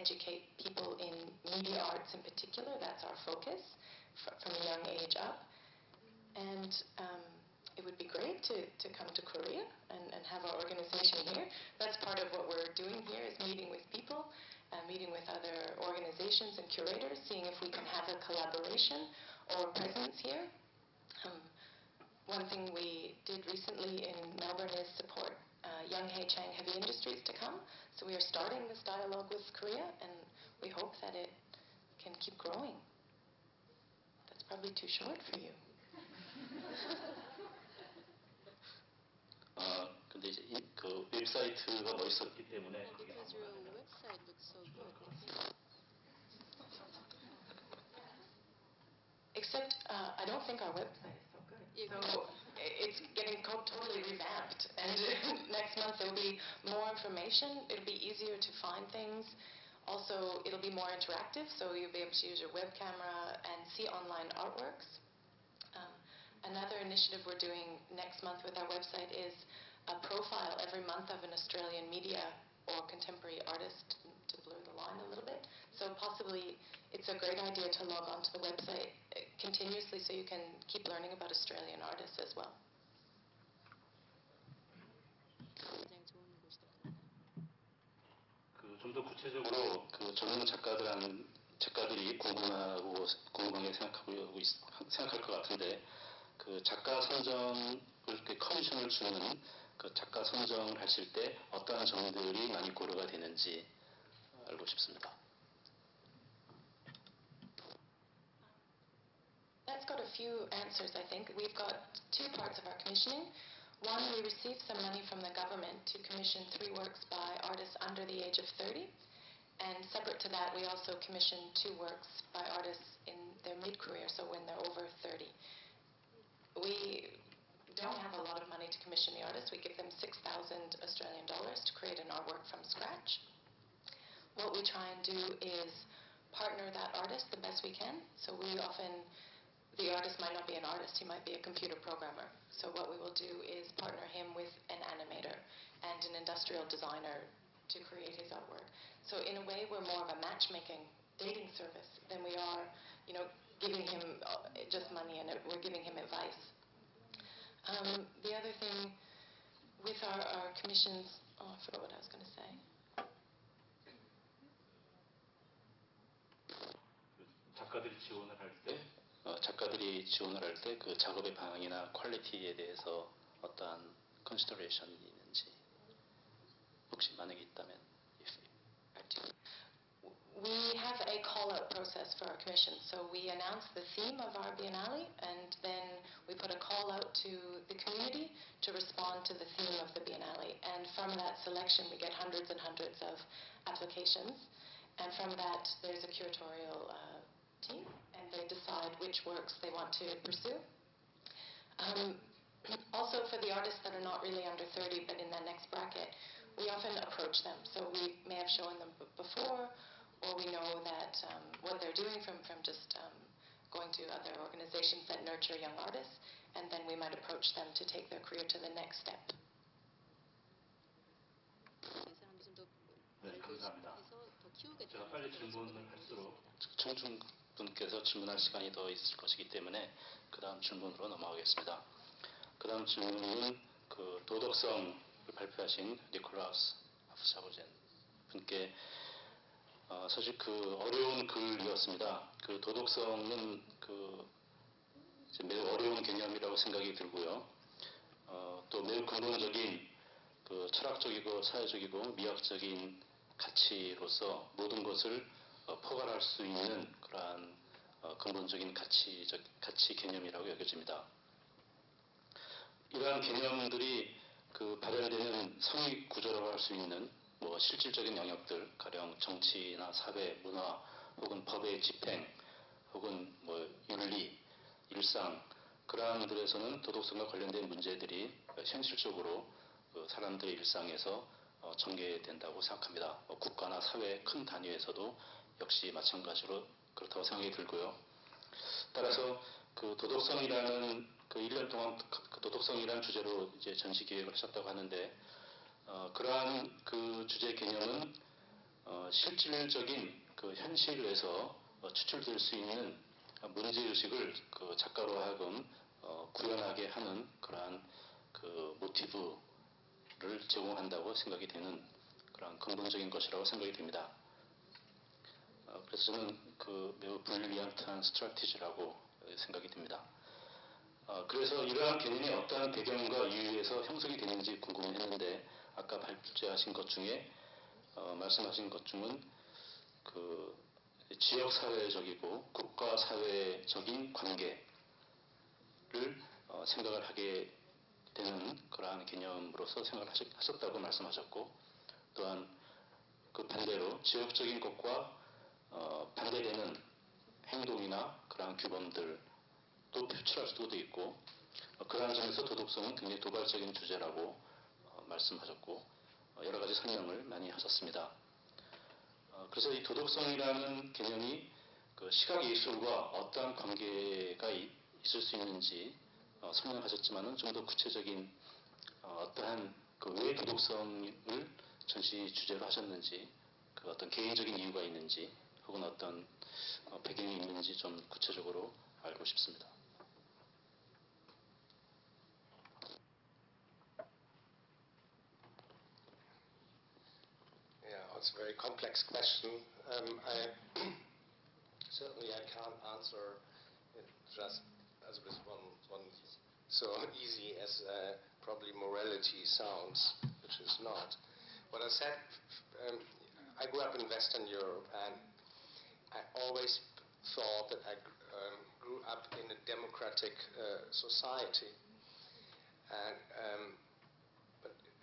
educate people in media arts in particular. That's our focus from a young age up. And it would be great to come to Korea and have our organization here. That's part of what we're doing here, is meeting with people, meeting with other organizations and curators, seeing if we can have a collaboration or presence here. One thing we did recently in Melbourne is support Young Hae Chang Heavy Industries to come. So we are starting this dialogue with Korea, and we hope that it can keep growing. That's probably too short for you. 근데 이제 그 웹사이트가 멋있었기 때문에. Because your website looks so good. Except I don't think our website is so good. So it's getting totally revamped. And next month there will be more information. It'll be easier to find things. Also, it'll be more interactive, so you'll be able to use your web camera and see online artworks. Another initiative we're doing next month with our website is a profile every month of an Australian media or contemporary artist, to blur the line a little bit. So possibly it's a great idea to log on to the website continuously so you can keep learning about Australian artists as well. 좀 더 구체적으로 그 젊은 작가들이 궁금하게 생각할 것 같은데, 그 작가 선정을 이렇게 커미션을 주는 그 작가 선정을 하실 때 어떠한 점들이 많이 고려가 되는지 알고 싶습니다. That's got a few answers, I think. We've got two parts of our commissioning. One, we receive some money from the government to commission 3 works by artists under the age of 30. And separate to that, we also commission 2 works by artists in their mid-career, so when they're over 30. We don't have a lot of money to commission the artists. We give them 6,000 Australian dollars to create an artwork from scratch. What we try and do is partner that artist the best we can. So we often, the artist might not be an artist, he might be a computer programmer. So what we will do is partner him with an animator and an industrial designer to create his artwork. So in a way, we're more of a matchmaking dating service than we are, giving him just money, and we're giving him advice. The other thing with our commissions, I forgot what I was going to say. 작가들이 지원을 할 때 그 작업의 방향이나 퀄리티에 대해서 어떠한 컨시더레이션이 있는지 혹시 만약에 있다면. We have a call-out process for our commissions. So we announce the theme of our Biennale, and then we put a call-out to the community to respond to the theme of the Biennale. And from that selection, we get hundreds and hundreds of applications. And from that, there's a curatorial team, and they decide which works they want to pursue. Also, for the artists that are not really under 30, but in that next bracket, we often approach them. So we may have shown them before, or we know that what they're doing from just going to other organizations that nurture young artists, and then we might approach them to take their career to the next step. 네, 감사합니다. 제가 빨리 질문을 할수록 청중분께서 질문할 시간이 더 있을 것이기 때문에 그 다음 질문으로 넘어가겠습니다. 그 다음 질문은 그 도덕성을 발표하신 니콜라우스 아프샤보젠 분께 사실 그 어려운 글이었습니다. 그 도덕성은 매우 어려운 개념이라고 생각이 들고요. 또 매우 근본적인 그 철학적이고 사회적이고 미학적인 가치로서 모든 것을 포괄할 수 있는 그러한 근본적인 가치 개념이라고 여겨집니다. 이러한 개념들이 그 발현되는 성의 구조라고 할 수 있는 실질적인 영역들, 가령 정치나 사회, 문화, 혹은 법의 집행, 혹은 윤리, 일상, 그러한 들에서는 도덕성과 관련된 문제들이 현실적으로 사람들의 일상에서 전개된다고 생각합니다. 국가나 사회 큰 단위에서도 역시 마찬가지로 그렇다고 생각이 들고요. 따라서 그 도덕성이라는 그 1년 동안 그 도덕성이라는 주제로 이제 전시 기획을 하셨다고 하는데, 그러한 그 주제 개념은 실질적인 그 현실에서 추출될 수 있는 문제의식을 그 작가로 하여금 구현하게 하는 그러한 그 모티브를 제공한다고 생각이 되는 그런 근본적인 것이라고 생각이 됩니다. 그래서 저는 그 매우 브릴리언트한 스트래티지라고 생각이 됩니다. 그래서 이러한 개념이 어떠한 배경과 이유에서 형성이 되는지 궁금했는데 아까 발제하신 것 중에 말씀하신 것 중은 그 지역사회적이고 국가사회적인 관계를 생각을 하게 되는 그러한 개념으로서 생각을 하셨다고 말씀하셨고 또한 그 반대로 지역적인 것과 반대되는 행동이나 그러한 규범들도 표출할 수도 있고 그러한 점에서 도덕성은 굉장히 도발적인 주제라고 말씀하셨고 여러 가지 설명을 많이 하셨습니다. 그래서 이 도덕성이라는 개념이 그 시각예술과 어떠한 관계가 있을 수 있는지 설명하셨지만은 좀 더 구체적인 어떠한 그 왜 도덕성을 전시 주제로 하셨는지 그 어떤 개인적인 이유가 있는지 혹은 어떤 배경이 있는지 좀 구체적으로 알고 싶습니다. It's a very complex question. Certainly I can't answer it just as with one so easy as probably morality sounds, which is not. What I said, I grew up in Western Europe and I always thought that I grew up in a democratic society. And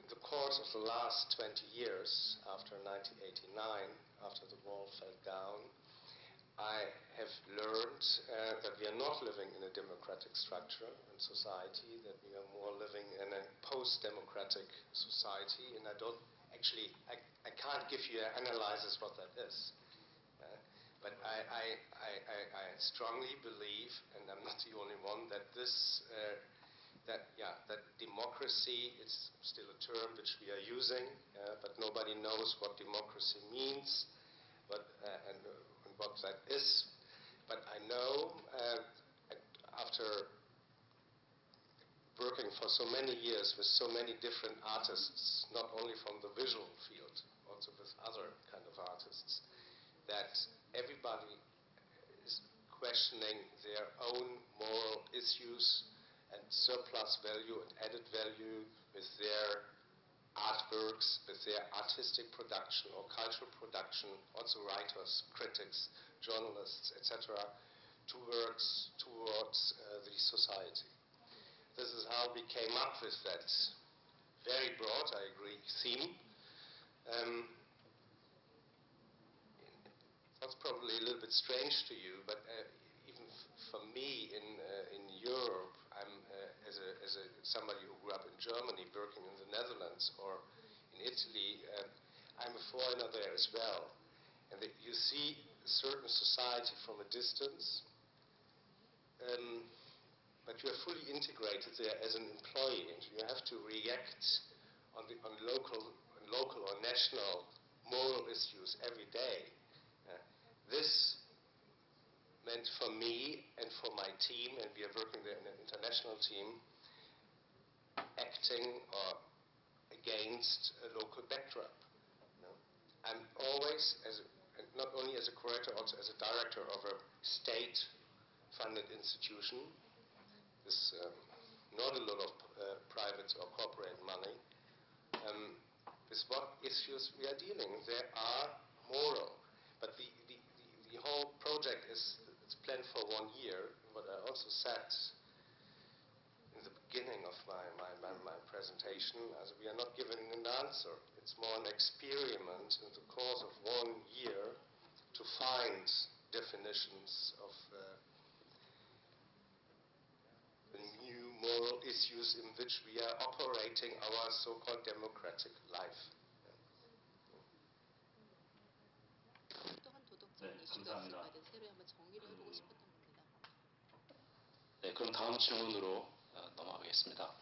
in the course of the last 20 years, after 1989, after the wall fell down, I have learned that we are not living in a democratic structure and society, that we are more living in a post-democratic society, and I can't give you an analysis what that is. But I strongly believe, and I'm not the only one, that that democracy is still a term which we are using, but nobody knows what democracy means, and what that is. But I know, after working for so many years with so many different artists, not only from the visual field, also with other kind of artists, that everybody is questioning their own moral issues and surplus value and added value with their artworks, with their artistic production or cultural production, also writers, critics, journalists, etc., towards the society. This is how we came up with that very broad, I agree, theme. That's probably a little bit strange to you, but even for me in Europe, I'm as somebody who grew up in Germany, working in the Netherlands or in Italy, I'm a foreigner there as well. And you see a certain society from a distance, but you are fully integrated there as an employee, and you have to react on local or national moral issues every day. This meant for me and for my team, and we are working there in an international team, acting against a local backdrop. I'm always, not only as a curator, also as a director of a state-funded institution, with not a lot of private or corporate money, with what issues we are dealing. There are moral, but the whole project it's planned for 1 year. What I also said in the beginning of my presentation, as we are not giving an answer. It's more an experiment in the course of 1 year to find definitions of the new moral issues in which we are operating our so-called democratic life. 어떠한 도덕적인 이슈가 있을까에 대해서 새로 한번 정리를 해보고 싶었던 겁니다. 네, 그럼 다음 질문으로 넘어가겠습니다.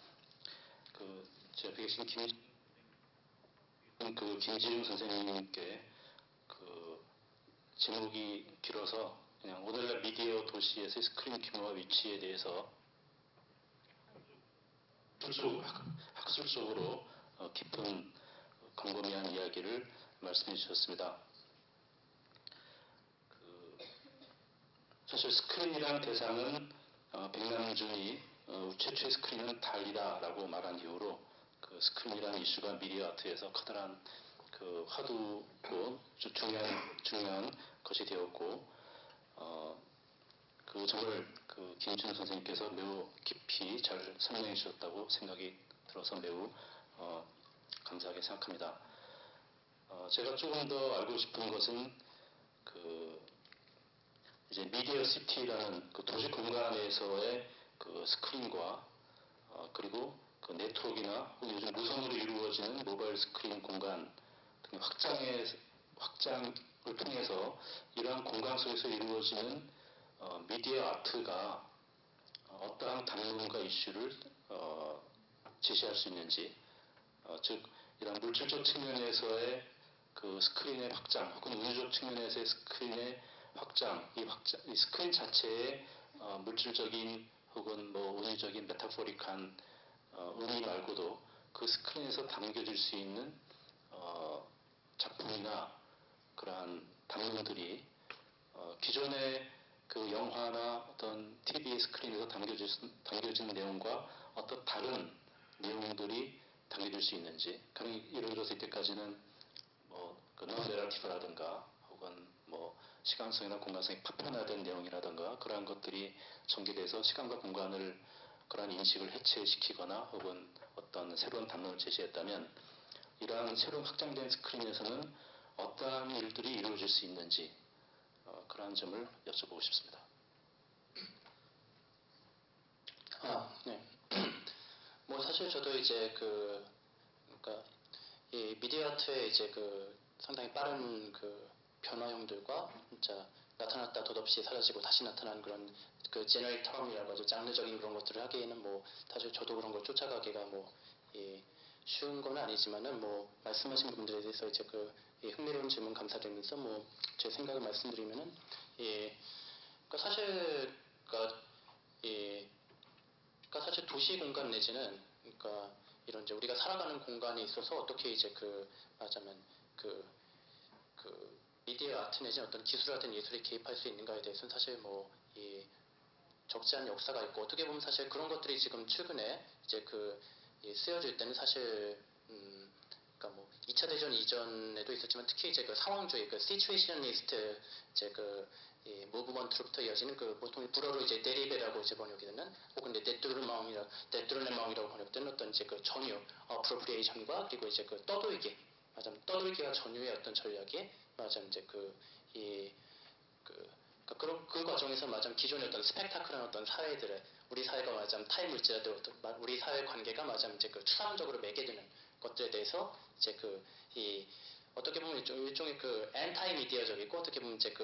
제 옆에 계신 김지윤 선생님께 제목이 길어서 그냥 오늘날 미디어 도시에서의 스크린 규모와 위치에 대해서 학술적으로 깊은 광범위한 이야기를 말씀해 주셨습니다. 사실 스크린이라는 대상은 백남준이 최초의 스크린은 달이다라고 말한 이후로 그 스크린이라는 이슈가 미디어 아트에서 커다란 그 화두고 중요한 것이 되었고 그 점을 그 김준호 선생님께서 매우 깊이 잘 설명해 주셨다고 생각이 들어서 매우 감사하게 생각합니다. 제가 조금 더 알고 싶은 것은 이제 미디어 시티라는 그 도시 공간에서의 그 스크린과 그리고 그 네트워크나 요즘 무선으로 이루어지는 모바일 스크린 공간 등 확장을 통해서 이러한 공간 속에서 이루어지는 미디어 아트가 어떠한 담론과 이슈를 제시할 수 있는지, 즉 이런 물질적 측면에서의 그 스크린의 확장 혹은 운유적 측면에서의 스크린의 확장, 이 스크린 자체의 물질적인 혹은 뭐 운유적인 메타포릭한 의미 말고도 그 스크린에서 담겨질 수 있는 작품이나 그러한 담론들이 기존의 그 영화나 어떤 TV 스크린에서 담겨진 내용과 어떤 다른 내용들이 담겨질 수 있는지, 예를 들어서 이때까지는 그 논내러티브라든가 혹은 뭐 시간성이나 공간성이 파편화된 내용이라든가 그러한 것들이 전개돼서 시간과 공간을 그러한 인식을 해체시키거나 혹은 어떤 새로운 담론을 제시했다면 이러한 새로운 확장된 스크린에서는 어떠한 일들이 이루어질 수 있는지 그러한 점을 여쭤보고 싶습니다. 네. 뭐 사실 저도 이제 그러니까 이 미디어 아트의 이제 상당히 빠른 변화형들과 진짜 나타났다 덧없이 사라지고 다시 나타난 그런 제너릭 텀이라고 하죠. 장르적인 그런 것들을 하기에는 뭐 사실 저도 그런 걸 쫓아가기가 쉬운 건 아니지만은 말씀하신 부분들에 대해서 이제 흥미로운 질문 감사드리면서 제 생각을 말씀드리면은 그러니까 사실 도시 공간 내지는 이런 이제 우리가 살아가는 공간에 있어서 어떻게 이제 말하자면 미디어 아트 내지 어떤 기술화된 예술에 개입할 수 있는가에 대해서는 사실 적지 않은 역사가 있고 어떻게 보면 사실 그런 것들이 지금 최근에 이제 쓰여질 때는 사실 2차 대전 이전에도 있었지만 특히 이제 상황주의 시츄에이셔니스트 이제 무브먼트로부터 이어지는 보통 불어로 이제 데리베라고 이제 번역이 되는 혹은 데뚜르네마이라고 번역되는 어떤 이제 전유 appropriation과 그리고 이제 떠돌기 맞아요. 떠돌기와 전유의 어떤 전략이 맞아요. 이제 그 과정에서 맞아요. 기존의 어떤 스펙타클한 어떤 사회들의 우리 사회가 맞아요. 타의 물질들 우리 사회 관계가 맞아요. 이제 추상적으로 매개되는 것들에 대해서 이제 어떻게 보면 일종의 엔타이 미디어적이고 어떻게 보면 이제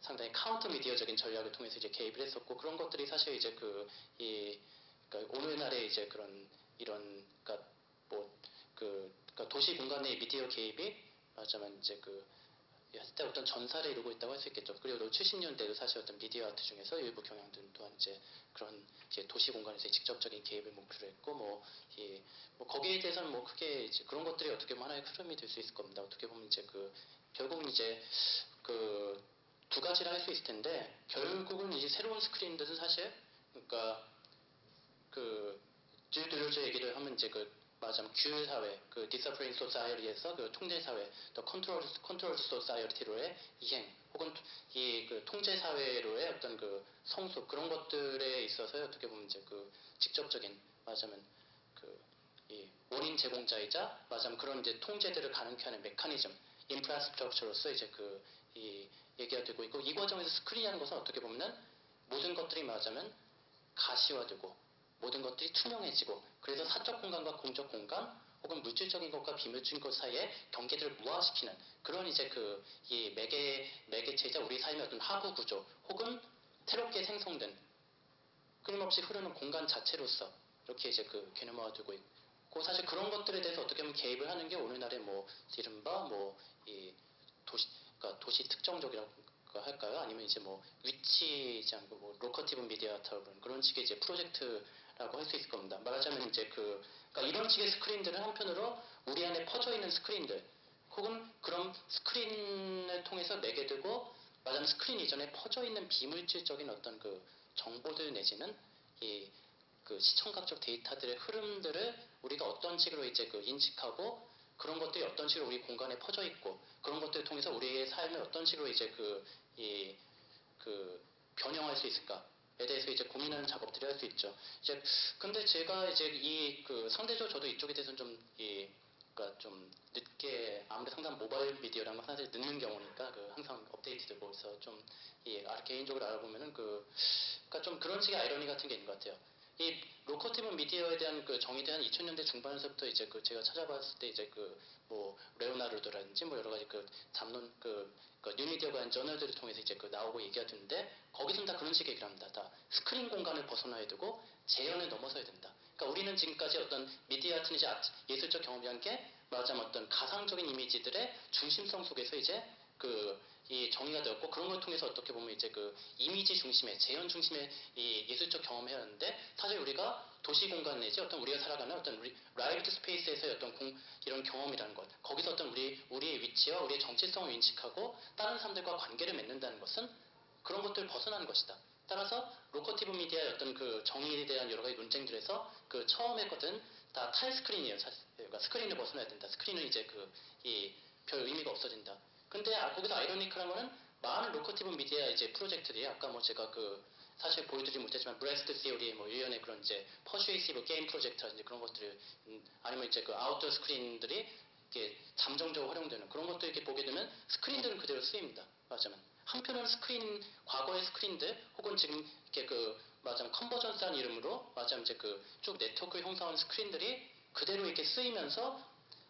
상당히 카운터 미디어적인 전략을 통해서 이제 개입을 했었고 그런 것들이 사실 이제 그러니까 오늘날의 이제 이런 그러니까 도시 공간의 미디어 개입이 맞자면 이제 했을 때 어떤 전사를 이루고 있다고 할 수 있겠죠. 그리고 70년대도 사실 어떤 미디어 아트 중에서 일부 경향들은 또한 이제 그런 이제 도시 공간에서의 직접적인 개입을 목표로 했고 거기에 대해서는 크게 이제 그런 것들이 어떻게 보면 하나의 흐름이 될 수 있을 겁니다. 어떻게 보면 이제 결국은 이제 두 가지를 할 수 있을 텐데 결국은 이제 새로운 스크린들은 사실 그러니까 듀로저 얘기를 하면 이제 맞아요. 규율 사회, 디서프링 소사이어티에서 통제 사회, 또 컨트롤 소사이어티로의 이행, 혹은 이 통제 사회로의 어떤 성숙 그런 것들에 있어서 어떻게 보면 이제 직접적인 맞으면 이 원인 제공자이자 맞으면 그런 이제 통제들을 가능케 하는 메커니즘, 인프라스트럭처로서 이제 이 얘기가 되고 있고 이 과정에서 스크린이라는 것은 어떻게 보면은 모든 것들이 말하자면 가시화되고 모든 것들이 투명해지고 그래서 사적 공간과 공적 공간 혹은 물질적인 것과 비물질적인 것 사이에 경계들을 무화시키는 그런 이제 이 매개체이자 우리 삶의 어떤 하부 구조 혹은 새롭게 생성된 끊임없이 흐르는 공간 자체로서 이렇게 이제 개념화되고 있고 사실 그런 것들에 대해서 어떻게 보면 개입을 하는 게 오늘날의 이른바 이 그러니까 도시 특정적이라고 할까요? 아니면 이제 뭐 위치지 않고 뭐 로커티브 미디어 터블 그런 식의 이제 프로젝트라고 할 수 있을 겁니다. 말하자면 이제 그러니까 이런 식의 스크린들은 한편으로 우리 안에 퍼져 있는 스크린들 혹은 그런 스크린을 통해서 매개되고 말하자면 스크린 이전에 퍼져 있는 비물질적인 어떤 그 정보들 내지는 이 그 시청각적 데이터들의 흐름들을 우리가 어떤 식으로 이제 그 인식하고 그런 것들이 어떤 식으로 우리 공간에 퍼져 있고 그런 것들을 통해서 우리의 삶을 어떤 식으로 이제 변형할 수 있을까에 대해서 이제 고민하는 작업들을 할 수 있죠. 이제 근데 제가 이제 이 그 상대적으로 저도 이쪽에 대해서는 그러니까 좀 늦게 아무래도 항상 모바일 미디어라는 건 사실 늦는 경우니까 항상 업데이트되고 있어 좀 개인적으로 알아보면은 그러니까 좀 그런 식의 아이러니 같은 게 있는 것 같아요. 이 로커티브 미디어에 대한 그 정의대 한 2000년대 중반에서부터 이제 제가 찾아봤을 때 이제 뭐 레오나르도라든지 뭐 여러 가지 담론 뉴미디어에 관한 저널들을 통해서 이제 나오고 얘기하던데 거기서는 다 그런 식의 얘기를 합니다. 다 스크린 공간을 벗어나야 되고 재현을 넘어서야 된다. 그러니까 우리는 지금까지 어떤 미디어 아트는 이제 예술적 경험이란 게 말하자면 어떤 가상적인 이미지들의 중심성 속에서 이제 이 정의가 되었고 그런 걸 통해서 어떻게 보면 이제 이미지 중심의 재현 중심의 이 예술적 경험을 해야 하는데 사실 우리가 도시 공간 내지 어떤 우리가 살아가는 어떤 라이브드 스페이스에서의 어떤 이런 경험이라는 것 거기서 어떤 우리의 위치와 우리의 정체성을 인식하고 다른 사람들과 관계를 맺는다는 것은 그런 것들을 벗어나는 것이다. 따라서 로커티브 미디어의 어떤 정의에 대한 여러 가지 논쟁들에서 처음에 것은 다 탈스크린이에요. 그러니까 스크린을 벗어나야 된다. 스크린은 이제 별 의미가 없어진다. 근데 거기서 아이러니컬한 거는 많은 로커티브 미디어 이제 프로젝트들이 아까 뭐 제가 사실 보여드리지 못했지만 브레스트 시오리 뭐 일련의 그런 이제 퍼슈에이시브 게임 프로젝트라든지 그런 것들을 아니면 이제 아웃도어 스크린들이 이렇게 잠정적으로 활용되는 그런 것들 이렇게 보게 되면 스크린들은 그대로 쓰입니다. 맞으면 한편으로는 과거의 스크린들 혹은 지금 이렇게 맞으면 컨버전스라는 이름으로 맞으면 이제 쭉 네트워크를 형성하는 스크린들이 그대로 이렇게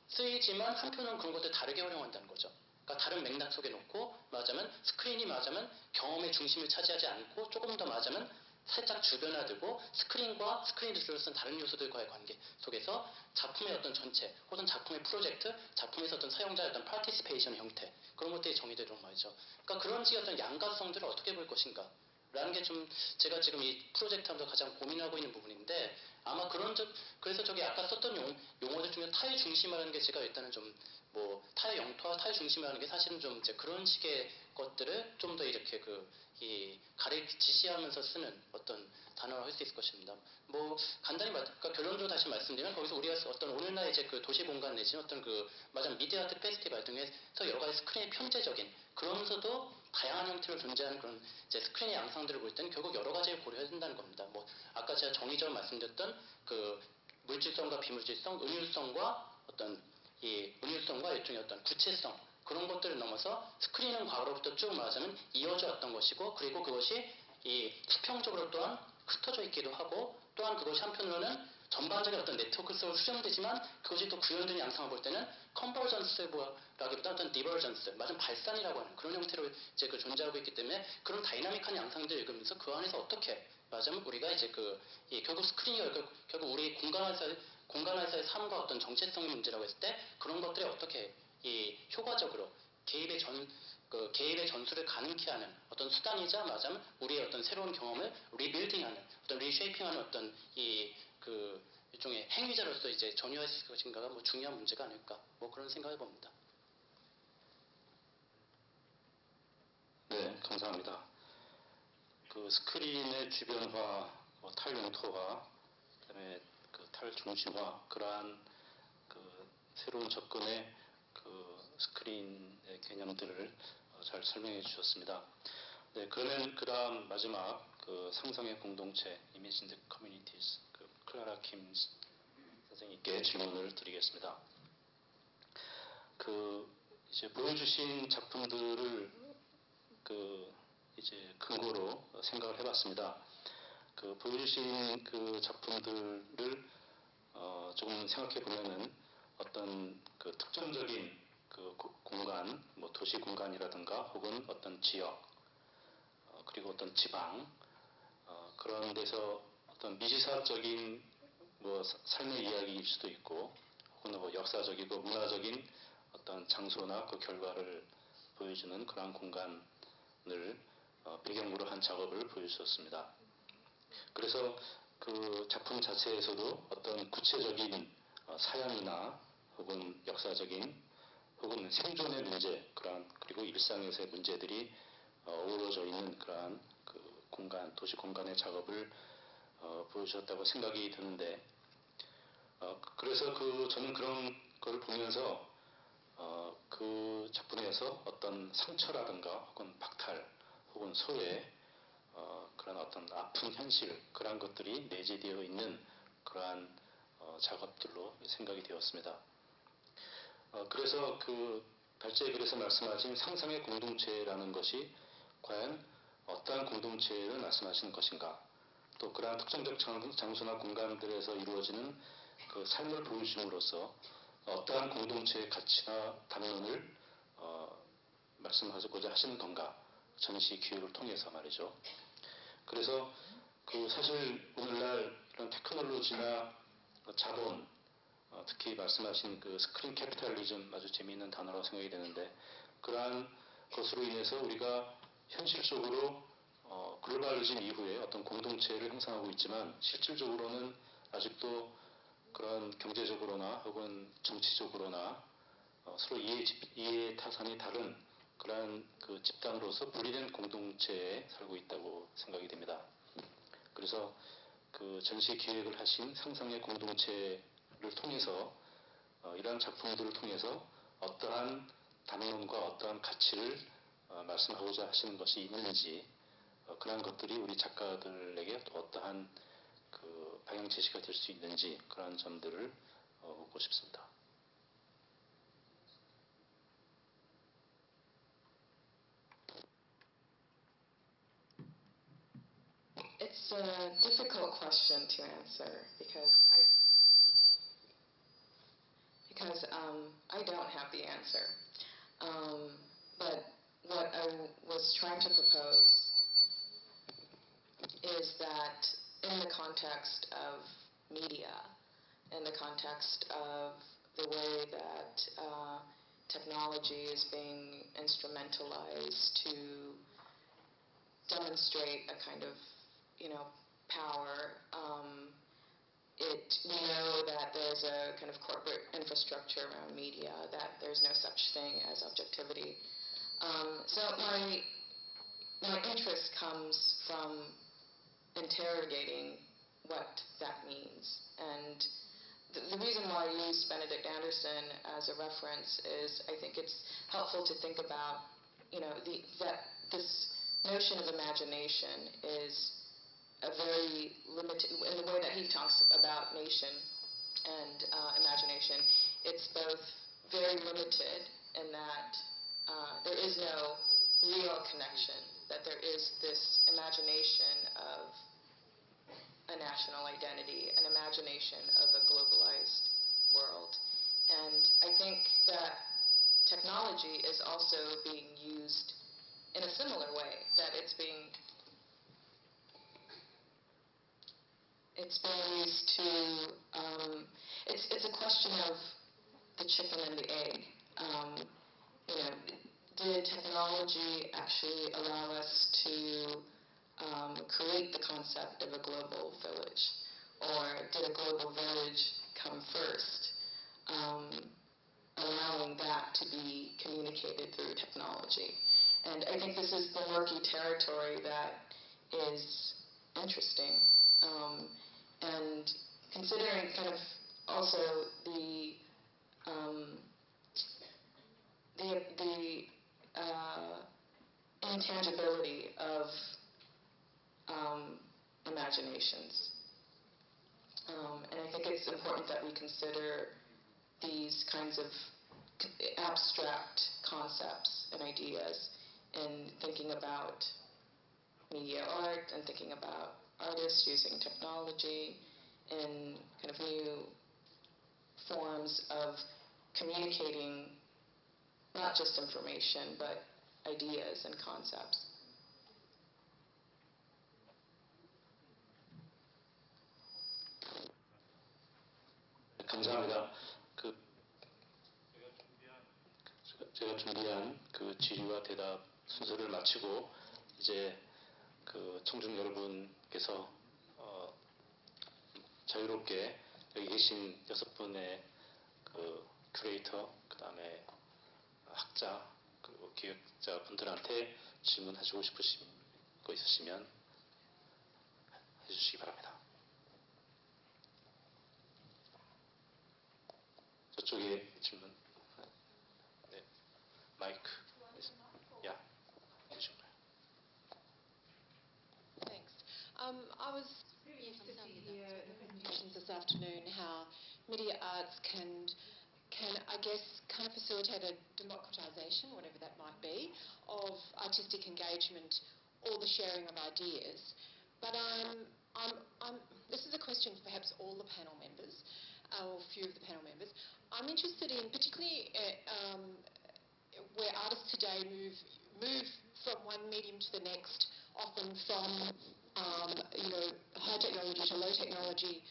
쓰이지만 한편으로는 그런 것들 다르게 활용한다는 거죠. 그러니까 다른 맥락 속에 놓고 말하자면 스크린이 말하자면 경험의 중심을 차지하지 않고 조금 더 말하자면 살짝 주변화되고 스크린과 스크린을 둘러싼 다른 요소들과의 관계 속에서 작품의 어떤 전체 혹은 작품의 프로젝트, 작품에서 어떤 사용자의 어떤 파티시페이션 형태 그런 것들이 정의되도록 말이죠. 그러니까 그런 식의 어떤 양가성들을 어떻게 볼 것인가 라는 게 좀 제가 지금 이 프로젝트 하면서 가장 고민하고 있는 부분인데 아마 그래서 저기 아까 썼던 용어들 중에 타의 중심이라는 게 제가 일단은 좀 뭐 타의 영토와 타의 중심이라는 게 사실은 좀 이제 그런 식의 것들을 좀 더 이렇게 지시하면서 쓰는 어떤 단어로 할 수 있을 것입니다. 뭐 간단히 그러니까 결론적으로 다시 말씀드리면 거기서 우리가 어떤 오늘날 이제 도시 공간 내지는 어떤 맞아 미디어 아트 페스티벌 등에서 여러 가지 스크린의 편제적인 그러면서도 다양한 형태로 존재하는 그런 이제 스크린의 양상들을 볼 때는 결국 여러 가지를 고려해야 된다는 겁니다. 뭐 아까 제가 정의적으로 말씀드렸던 물질성과 비물질성, 은유성과 은유성과 일종의 어떤 구체성 그런 것들을 넘어서 스크린은 과거로부터 쭉 말하자면 이어져 왔던 것이고 그리고 그것이 수평적으로 또한 흩어져 있기도 하고 또한 그것이 한편으로는 전반적인 어떤 네트워크 속으로 수정되지만 그것이 또 구현되는 양상을 볼 때는 컨버전스라기보다 어떤 디버전스, 맞은 발산이라고 하는 그런 형태로 이제 존재하고 있기 때문에 그런 다이나믹한 양상들을 읽으면서 그 안에서 어떻게 말하자면 우리가 이제 결국 스크린이 결국 우리 공간에서의 삶과 어떤 정체성 문제라고 했을 때 그런 것들이 어떻게 효과적으로 개입의 전술을 가능케 하는 어떤 수단이자 말하자면 우리의 어떤 새로운 경험을 리빌딩하는 어떤 리쉐이핑하는 어떤 일종의 행위자로서 이제 전유할 수 있을 것인가가 뭐 중요한 문제가 아닐까 뭐 그런 생각을 봅니다. 네, 감사합니다. 스크린의 주변화, 탈용토화, 그다음에 탈중심화 그러한 새로운 접근의 스크린의 개념들을 잘 설명해 주셨습니다. 네, 그러면 그다음 마지막 상상의 공동체 Imagined Communities 클라라 킴 선생님께 질문을 드리겠습니다. 이제 보여주신 작품들을 이제 근거로 생각을 해봤습니다. 보여주신 작품들을 조금 생각해 보면은 어떤 특정적인 공간, 뭐 도시 공간이라든가 혹은 어떤 지역, 그리고 어떤 지방 그런 데서 어떤 미시사적인 뭐 삶의 이야기일 수도 있고 혹은 뭐 역사적이고 문화적인 어떤 장소나 그 결과를 보여주는 그러한 공간 배경으로 한 작업을 보여주셨습니다. 그래서 그 작품 자체에서도 어떤 구체적인 사연이나 혹은 역사적인 혹은 생존의 문제 그리고 일상에서의 문제들이 어우러져 있는 그러한 그 공간, 도시 공간의 작업을 보여주셨다고 생각이 드는데 그래서 저는 그런 걸 보면서 그 작품에서 어떤 상처라든가 혹은 박탈 혹은 소외 그런 어떤 아픈 현실 그런 것들이 내재되어 있는 그러한 작업들로 생각이 되었습니다. 그래서 그 발제의 글에서 말씀하신 상상의 공동체라는 것이 과연 어떠한 공동체를 말씀하시는 것인가, 또 그러한 특정적 장소나 공간들에서 이루어지는 그 삶을 보여줌으로써 어떠한 공동체의 가치나 담론을 말씀하고자 하시는 건가, 전시 기획을 통해서 말이죠. 그래서 그 사실 오늘날 이런 테크놀로지나 자본, 특히 말씀하신 그 스크린 캐피탈리즘 아주 재미있는 단어라고 생각이 되는데, 그러한 것으로 인해서 우리가 현실적으로 글로벌리즘 이후에 어떤 공동체를 형성하고 있지만 실질적으로는 아직도 그런 경제적으로나 혹은 정치적으로나 서로 이해 타산이 다른 그러한 그 집단으로서 분리된 공동체에 살고 있다고 생각이 됩니다. 그래서 그 전시 기획을 하신 상상의 공동체를 통해서 이러한 작품들을 통해서 어떠한 담론과 어떠한 가치를 말씀하고자 하시는 것이 있는지, 그러한 것들이 우리 작가들에게 또 어떠한 그 방향 제시가 될 수 있는지 그러한 점들을 묻고 싶습니다. It's a difficult question to answer because I don't have the answer. But what I was trying to propose is that in the context of media, in the context of the way that technology is being instrumentalized to demonstrate a kind of, power, we know that there's a kind of corporate infrastructure around media, that there's no such thing as objectivity. So my interest comes from interrogating what that means. And the reason why I used Benedict Anderson as a reference is I think it's helpful to think about, that this notion of imagination is a very limited, in the way that he talks about nation and imagination, it's both very limited in that there is no real connection, that there is this imagination of a national identity, an imagination of a globalized world. And I think that technology is also being used in a similar way, that it's being used to, it's a question of the chicken and the egg. Did technology actually allow us to create the concept of a global village? Or did a global village come first, allowing that to be communicated through technology? And I think this is the murky territory that is interesting. And considering kind of also the intangibility of imaginations. And I think it's important that we consider these kinds of abstract concepts and ideas in thinking about media art and thinking about artists using technology in kind of new forms of communicating not just information but ideas and concepts. 감사합니다. 제가 준비한 그 질의와 대답 순서를 마치고 이제 그 청중 여러분께서 자유롭게 여기 계신 6분의 그 큐레이터, 그 다음에 학자, 그리고 기획자 분들한테 질문하시고 싶으신 거 있으시면 해주시기 바랍니다. 저쪽에 질문. 네, 마이크. 야, 해주실까요? Thanks. I was very interested to hear the presentations this afternoon, how media arts can, I guess, kind of facilitate a democratisation, whatever that might be, of artistic engagement or the sharing of ideas. But this is a question for perhaps all the panel members, or a few of the panel members. I'm interested in particularly where artists today move from one medium to the next, often from high technology to low technology,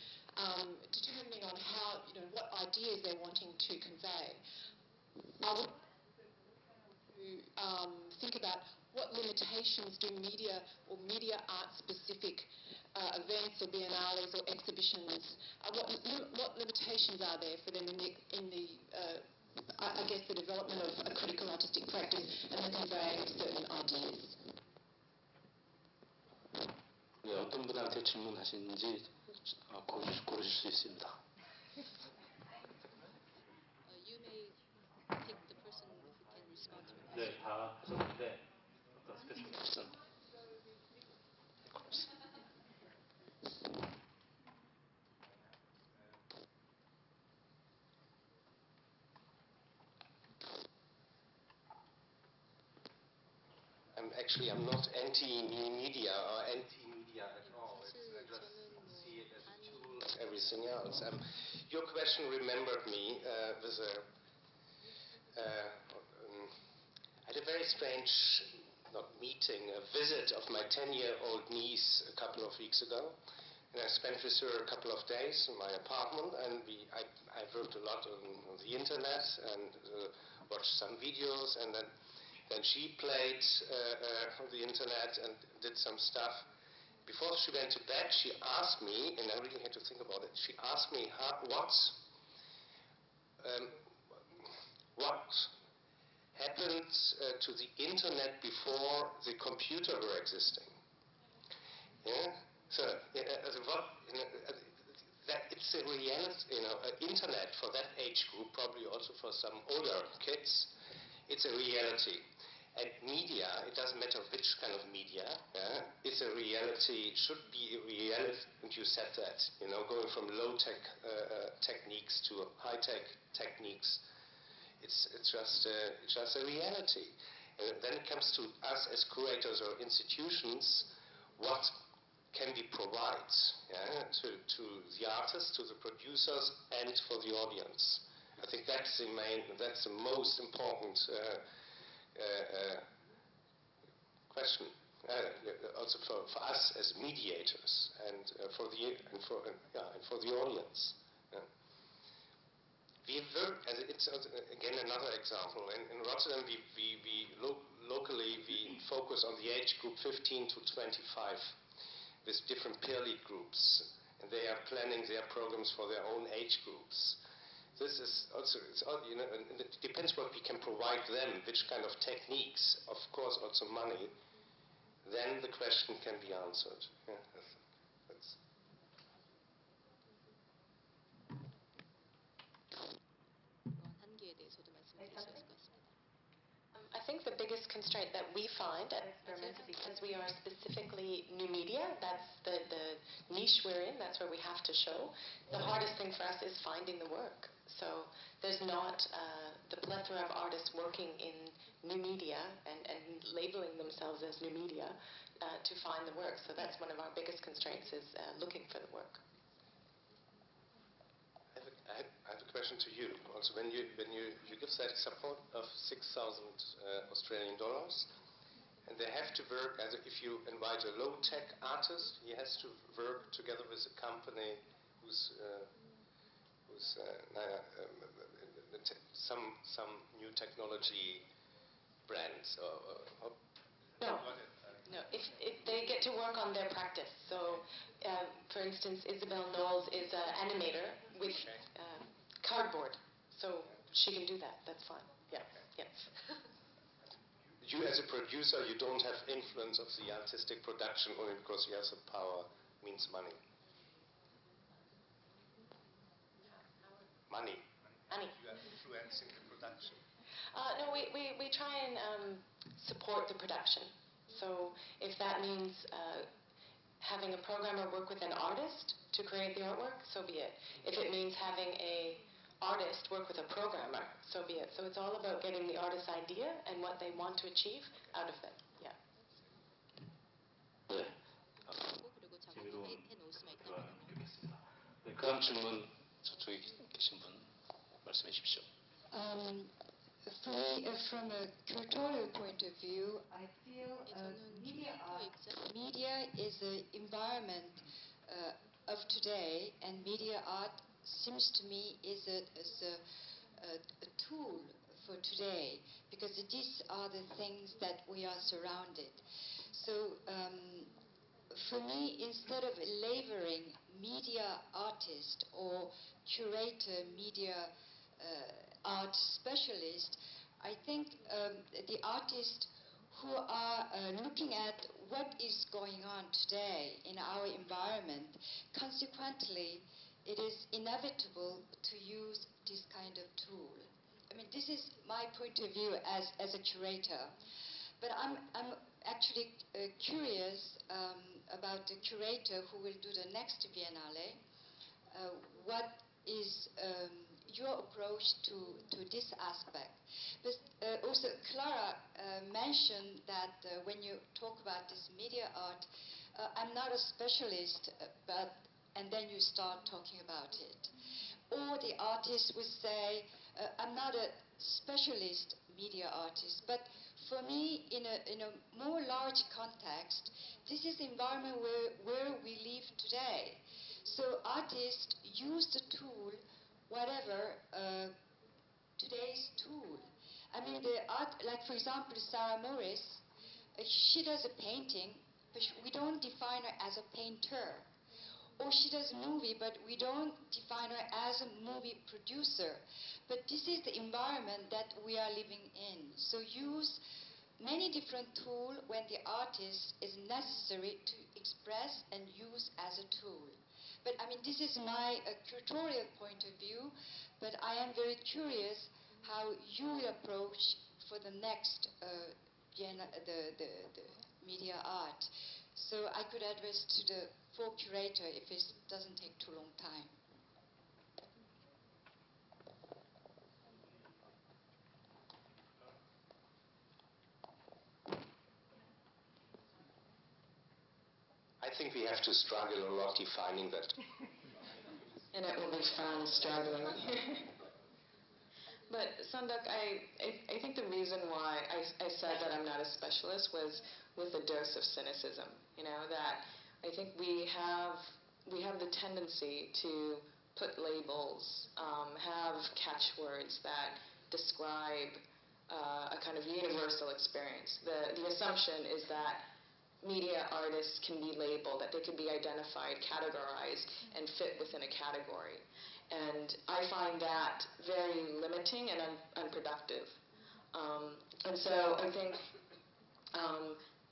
determining on how, what ideas they're wanting to convey. I would to think about what limitations do media or media art specific events or biennales or exhibitions, what limitations are there for them in the I guess the development of a critical artistic practice and the conveying of certain ideas. 네, 어떤 분한테 질문하시는지 고르실 수 있습니다. You may pick the person who can respond to your question. 네, 다 하셨는데 어떤 스페셜 퍼슨? I'm not anti-new media or anti-media at all. I just see it as a tool like everything else. Your question remembered me with I had a very strange, not meeting, a visit of my 10-year-old niece a couple of weeks ago. And I spent with her a couple of days in my apartment, and I worked a lot on the internet and watched some videos, and then she played on the internet and did some stuff. Before she went to bed, she asked me, and I really had to think about it, she asked me what happened to the internet before the computer were existing. Yeah? So, that it's a reality, internet for that age group, probably also for some older kids, it's a reality. And media, it doesn't matter which kind of media, it's a reality, should be a reality, and you said that, going from low-tech techniques to high-tech techniques, it's just a reality. And then it comes to us as curators or institutions, what can we provide to the artists, to the producers, and for the audience. I think that's the most important question. Also for us as mediators and for the audience. We work, it's again another example. In Rotterdam, locally we focus on the age group 15 to 25 with different peer lead groups, and they are planning their programs for their own age groups. This is also, and it depends what we can provide them, which kind of techniques, of course also money, then the question can be answered. Yeah, that's 한계에 대해서도 말씀해 주실 수 있을 것 같습니다. I think the biggest constraint that we find at Experimenta, because we are specifically new media, that's the niche we're in, that's where we have to show. The hardest thing for us is finding the work. So there's not the plethora of artists working in new media and labeling themselves as new media to find the work. So that's one of our biggest constraints, is looking for the work. I have a question to you. Also, when you give that support of 6,000 Australian dollars, and they have to work, as if you invite a low-tech artist, he has to work together with a company who's some new technology brands? Or No. No, if they get to work on their practice. So, for instance, Isabel Knowles is an animator with cardboard, so she can do that. That's fine. Yeah, yeah. You, as a producer, you don't have influence of the artistic production only because you have the power, means money. Money. Money. You are influencing the production. No, we try and support the production. So if that means having a programmer work with an artist to create the artwork, so be it. If it means having a artist work with a programmer, so be it. So it's all about getting the artist's idea and what they want to achieve out of it. Yeah. 네. 그리고 작업을 해놓을 수가 있다는 거군요. 드리겠습니다. 네, 그다음 질문 저쪽에 계신 분 말씀해 주십시오. For me, from a curatorial point of view, I feel media is an environment of today, and media art seems to me is a tool for today, because these are the things that we are surrounded. So for me, instead of labeling media artist or curator, media art specialist, I think the artists who are looking at what is going on today in our environment, consequently, it is inevitable to use this kind of tool. I mean, this is my point of view as a curator. But I'm actually curious about the curator who will do the next Biennale. What is your approach to this aspect? But also, Clara mentioned that when you talk about this media art, I'm not a specialist, and then you start talking about it. Or the artist would say, I'm not a specialist media artist, but for me, in a more large context, this is the environment where we live today. So artists use the tool, whatever today's tool. I mean, the art, like for example, Sarah Morris, she does a painting, but we don't define her as a painter. Or she does a movie, but we don't define her as a movie producer. But this is the environment that we are living in. So use many different tools when the artist is necessary to express and use as a tool. But I mean, this is my curatorial point of view, but I am very curious how you will approach for the next the media art. So I could address to the full curator if it doesn't take too long time. I think we have to struggle a lot defining that. And it will be fun struggling. But Sandak, I think the reason why I said that I'm not a specialist was with a dose of cynicism. You know, that I think we have the tendency to put labels, have catchwords that describe a kind of universal experience. The assumption is that media artists can be labeled, that they can be identified, categorized, and fit within a category. And I find that very limiting and unproductive. And so I think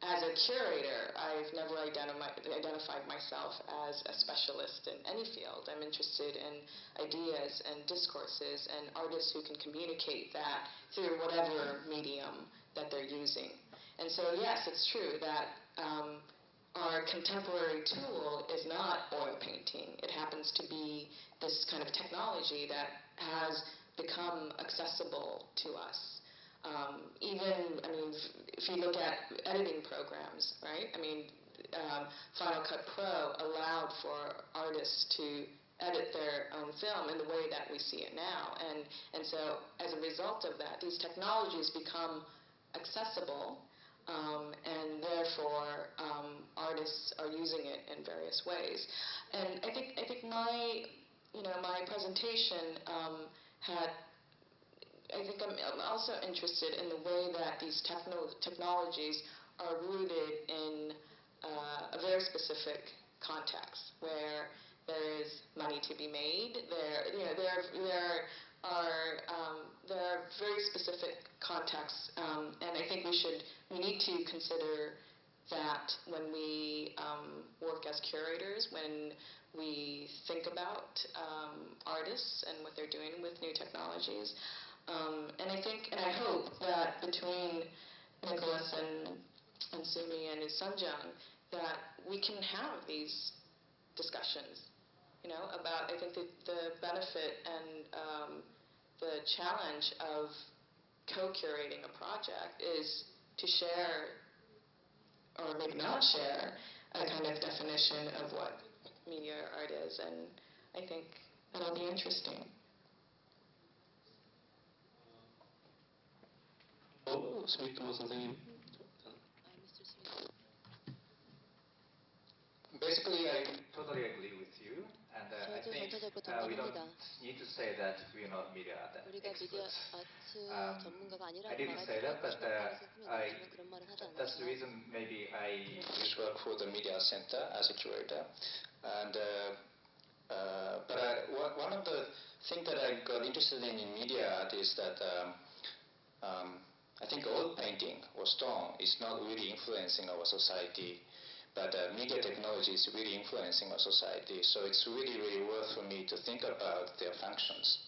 as a curator, I've never identified myself as a specialist in any field. I'm interested in ideas and discourses and artists who can communicate that through whatever medium that they're using. And so yes, it's true that our contemporary tool is not oil painting. It happens to be this kind of technology that has become accessible to us. Even, I mean, if you look at editing programs, right? I mean, Final Cut Pro allowed for artists to edit their own film in the way that we see it now. And so as a result of that, these technologies become accessible, and therefore artists are using it in various ways. And I think my presentation had I think I'm also interested in the way that these technologies are rooted in a very specific context where there is money to be made. There are very specific contexts, and I think we need to consider that when we work as curators, when we think about artists and what they're doing with new technologies. And I hope that between Nicholas and Sumi and Sanjang, that we can have these discussions, about, I think, the benefit and the challenge of co-curating a project is to share, or maybe not share, a kind of definition of what media art is, and I think that'll be interesting. 스미트모 선생님. Mr. Smith. Basically, I totally agree with you, and I 저도 think 전체적으로 we don't 동감합니다. need to say that we are not media 우리가 미디어 experts. 아트 전문가가 I 아니라고 didn't 말할 say that, but 생각하는 그런 말은 하지 that's the 않았지만 reason maybe I used to work for the media center as a curator, and one of the things that I got interested in media art is that I think oil painting or stone is not really influencing our society, but media technology is really influencing our society. So it's really, really worth for me to think about their functions.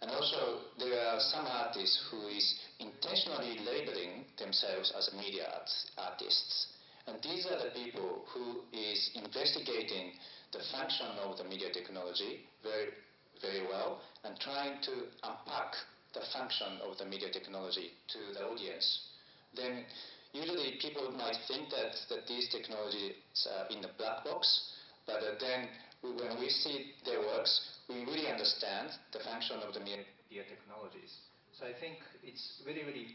And also, there are some artists who is intentionally labeling themselves as media artists. And these are the people who is investigating the function of the media technology very, very well and trying to unpack the function of the media technology to the audience. Then usually people might think that these technologies are in the black box, but then when we see their works, we really understand the function of the media technologies. So I think it's really, really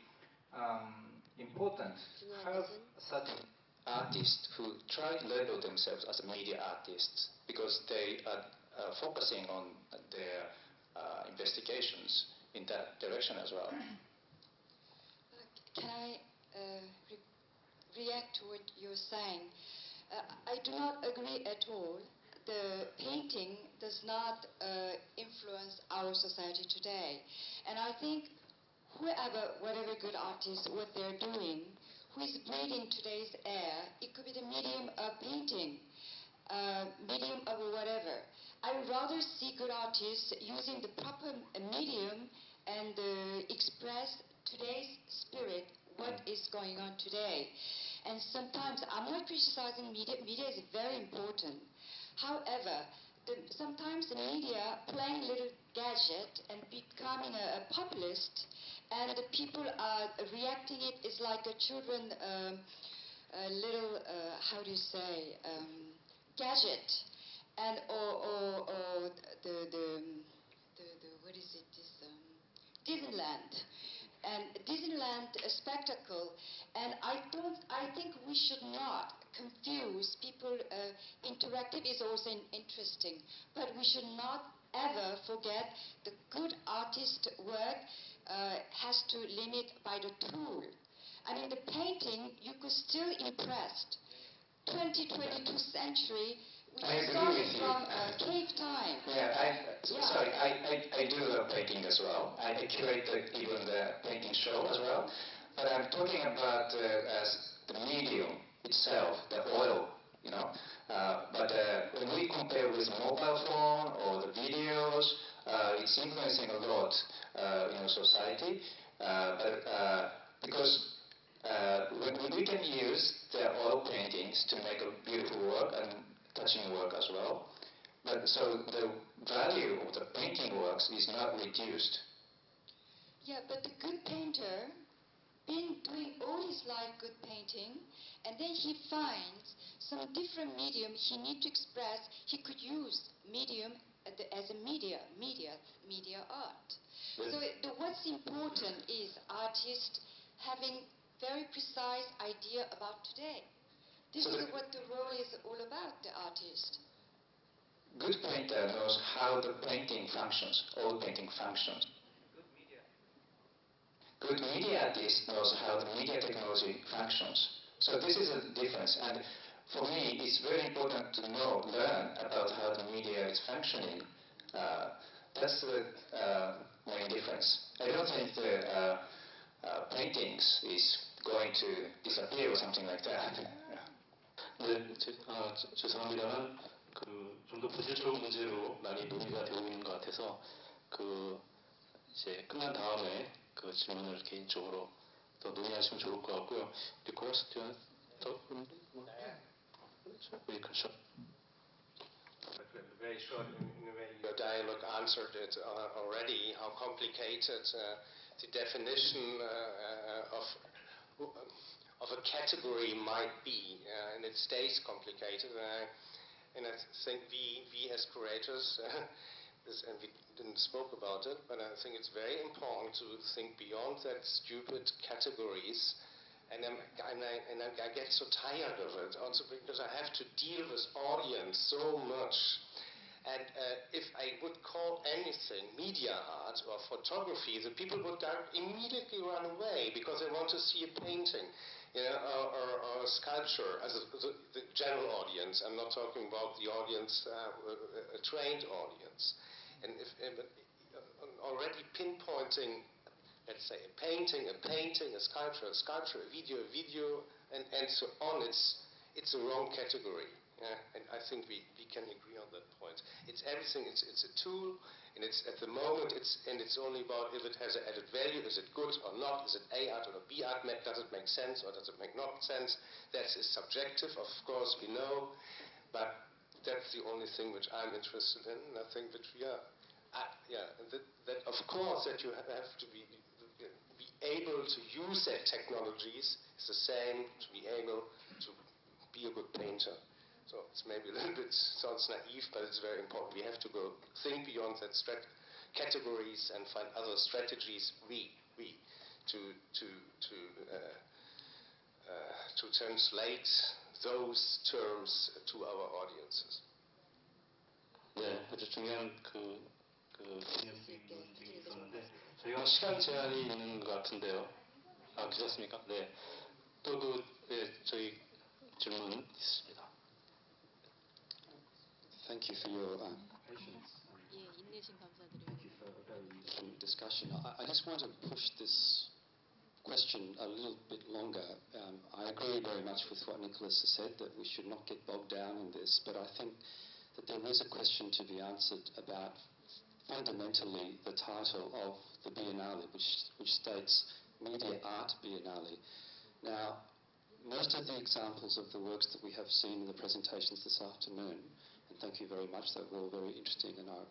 important to have certain artists who try to label themselves as media artists because they are focusing on their investigations in that direction as well. Can I react to what you're saying? I do not agree at all. The painting does not influence our society today. And I think whatever good artist, what they're doing, who is breathing today's air, it could be the medium of painting, medium of whatever. I would rather see good artists using the proper medium and express today's spirit, what is going on today. And sometimes, I'm not criticizing media, media is very important. However, sometimes the media playing little gadget and becoming a populist, and the people are reacting it is like a children, a little, how do you say, gadget, and or the what is it, this Disneyland, and Disneyland spectacle, and I think we should not confuse people. Interactive is also interesting, but we should not ever forget the good artist work has to limit by the tool. I mean, the painting you could still impress. 22nd century. I agree with you. From cave time. Sorry, I do love painting as well. I curate even the painting show as well. But I'm talking about as the medium itself, the oil, But when we compare with mobile phone or the videos, it's influencing a lot, society. Because when we can use the oil paintings to make a beautiful work and touching work as well. But so the value of the painting works is not reduced. Yeah, but the good painter been doing all his life good painting, and then he finds some different medium he need to express. He could use medium as a media art. So what's important is artists having very precise idea about today. This is what the role is all about, the artist. Good painter knows how the painting functions, all painting functions. Good media good media artist knows how the media technology functions. So this is a difference. And for me, it's very important to learn about how the media is functioning. That's the main difference. I don't think the paintings is going to disappear or something like that. 네, 죄송합니다만 좀 더 부질적인 문제로 많이 논의가 되고 있는 것 같아서 이제 끝난 다음에 그 질문을 개인적으로 더 논의하시면 좋을 것 같고요. 니콜라스 듀안 더 Very short, in a way, your dialogue answered it already, how complicated the definition of a category might be, and it stays complicated. And I think we as curators, and we didn't spoke about it, but I think it's very important to think beyond that stupid categories. And I get so tired of it, also because I have to deal with audience so much. And if I would call anything media art or photography, the people would immediately run away because they want to see a painting, or a sculpture as the general audience. I'm not talking about the audience, a trained audience. And already pinpointing, let's say, a painting, a sculpture, a video, and so on, it's a wrong category. And I think we can agree on that point. It's everything. It's a tool, and it's at the moment. It's only about if it has an added value. Is it good or not? Is it A art or B art? Does it make sense or does it make not sense? That is subjective, of course. We know, but that's the only thing which I'm interested in. And I think that we are, that of course that you have to be able to use that technologies is the same to be able to be a good painter. So it's maybe a little bit sounds naive, but it's very important. We have to go think beyond that categories and find other strategies. To translate those terms to our audiences. 네, 아주 중요한 부분이 있었는데 저희가 시간 제한이 있는 것 같은데요. 괜찮습니까? 네. 또 저희 질문 있습니다. Thank you for your patience. 예, 인내심 감사드려요. Thank you for a very useful discussion. I just want to push this question a little bit longer. I agree very much with what Nicholas has said, that we should not get bogged down in this, but I think that there is a question to be answered about fundamentally the title of the Biennale, which states Media Art Biennale. Now, most of the examples of the works that we have seen in the presentations this afternoon, and thank you very much, they were all very interesting, and I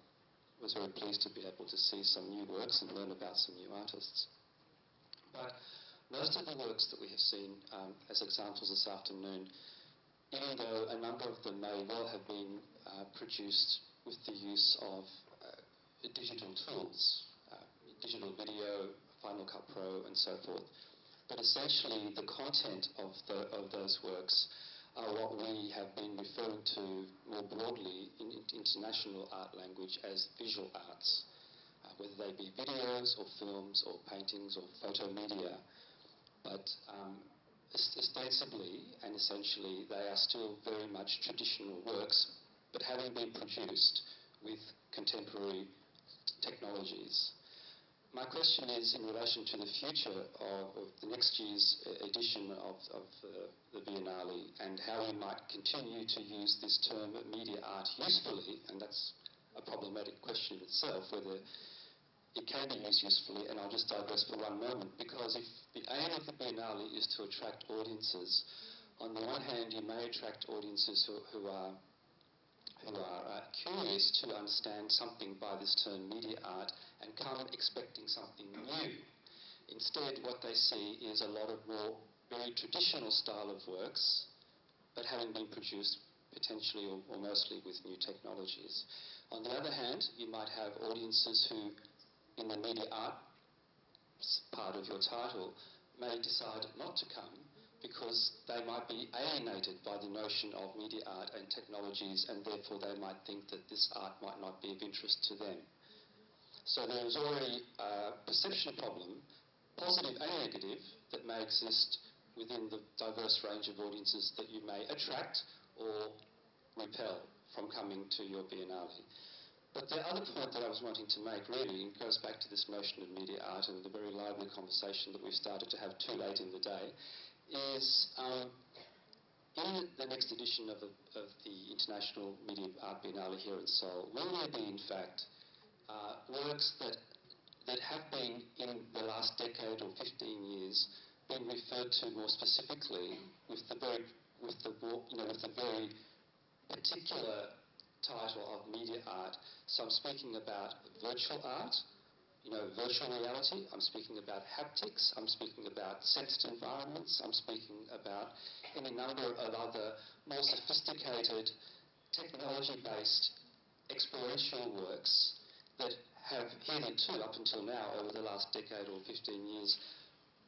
was very pleased to be able to see some new works and learn about some new artists. But most of the works that we have seen as examples this afternoon, even though a number of them may well have been produced with the use of digital tools, digital video, Final Cut Pro, and so forth, but essentially the content of those works are what we have been referring to more broadly in international art language as visual arts, whether they be videos or films or paintings or photo media. But ostensibly and essentially they are still very much traditional works, but having been produced with contemporary technologies. My question is in relation to the future of the next year's edition of the Biennale and how we might continue to use this term media art usefully, and that's a problematic question in itself, whether it can be used usefully, and I'll just digress for one moment, because if the aim of the Biennale is to attract audiences, on the one hand you may attract audiences who are curious to understand something by this term media art and come expecting something new. Instead, what they see is a lot of more very traditional style of works, but having been produced potentially or mostly with new technologies. On the other hand, you might have audiences who, in the media art part of your title, may decide not to come because they might be alienated by the notion of media art and technologies, and therefore they might think that this art might not be of interest to them. So there is already a perception problem positive and negative, that may exist within the diverse range of audiences that you may attract or repel from coming to your Biennale. But the other point that I was wanting to make really goes back to this notion of media art and the very lively conversation that we've started to have too late in the day, is in the next edition of the International Media Art Biennale here in Seoul, will there be in fact works that have been in the last decade or 15 years been referred to more specifically with the very particular title of media art? So I'm speaking about virtual art, virtual reality. I'm speaking about haptics. I'm speaking about sensed environments. I'm speaking about any number of other more sophisticated technology-based experiential works that have hitherto, up until now, over the last decade or 15 years,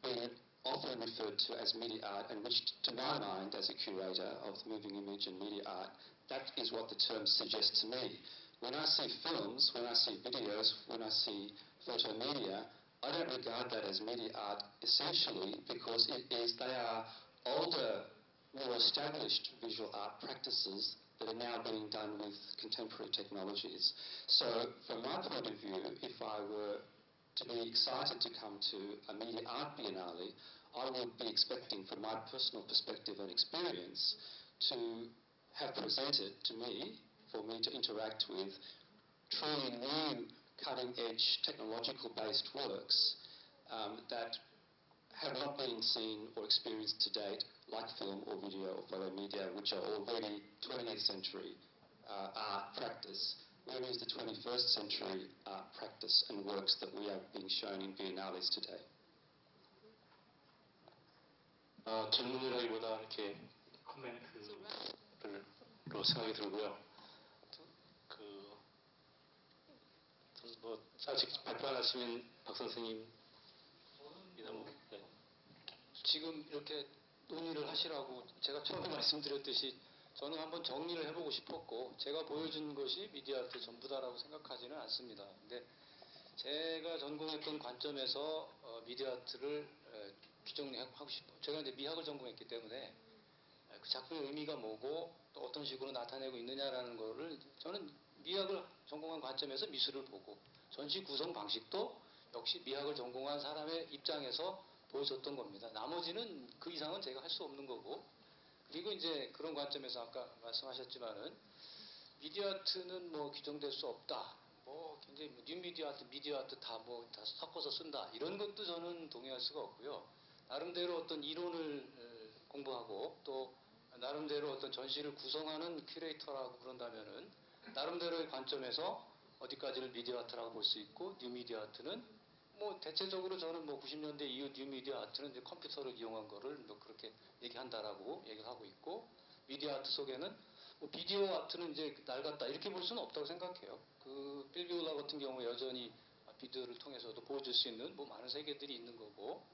been often referred to as media art, and which, to my mind, as a curator of moving image and media art, that is what the term suggests to me. When I see films, when I see videos, when I see photomedia, I don't regard that as media art essentially because they are older, more established visual art practices that are now being done with contemporary technologies. So from my point of view, if I were to be excited to come to a media art biennale, I would be expecting, from my personal perspective and experience, to have presented to me, for me to interact with, truly new cutting-edge technological-based works that have not been seen or experienced to date, like film or video or photomedia, which are already 20th century art practice, whereas the 21st century art practice and works that we are being shown in biennales today. 질문이라기보다 이렇게 코멘트로 생각이 들고요. 아직 발표 안 하시면 박 선생님. 지금 이렇게 논의를 하시라고 제가 처음에 말씀드렸듯이 저는 한번 정리를 해보고 싶었고, 제가 보여준 것이 미디어 아트 전부다라고 생각하지는 않습니다. 근데 제가 전공했던 관점에서 미디어 아트를 규정하고 싶어요. 제가 이제 미학을 전공했기 때문에 그 작품의 의미가 뭐고 또 어떤 식으로 나타내고 있느냐라는 거를 저는 미학을 전공한 관점에서 미술을 보고, 전시 구성 방식도 역시 미학을 전공한 사람의 입장에서 보여줬던 겁니다. 나머지는 그 이상은 제가 할 수 없는 거고, 그리고 이제 그런 관점에서 아까 말씀하셨지만은 미디어 아트는 뭐 규정될 수 없다, 뭐 굉장히 뉴 미디어 아트, 미디어 아트 다 섞어서 쓴다, 이런 것도 저는 동의할 수가 없고요. 나름대로 어떤 이론을 공부하고 또 나름대로 어떤 전시를 구성하는 큐레이터라고 그런다면은 나름대로의 관점에서 어디까지를 미디어 아트라고 볼 수 있고, 뉴 미디어 아트는 뭐 대체적으로 저는 뭐 90년대 이후 뉴 미디어 아트는 이제 컴퓨터를 이용한 거를 뭐 그렇게 얘기한다라고 얘기를 하고 있고, 미디어 아트 속에는 뭐 비디오 아트는 이제 낡았다 이렇게 볼 수는 없다고 생각해요. 그 빌비올라 같은 경우 여전히 비디오를 통해서도 보여줄 수 있는 뭐 많은 세계들이 있는 거고,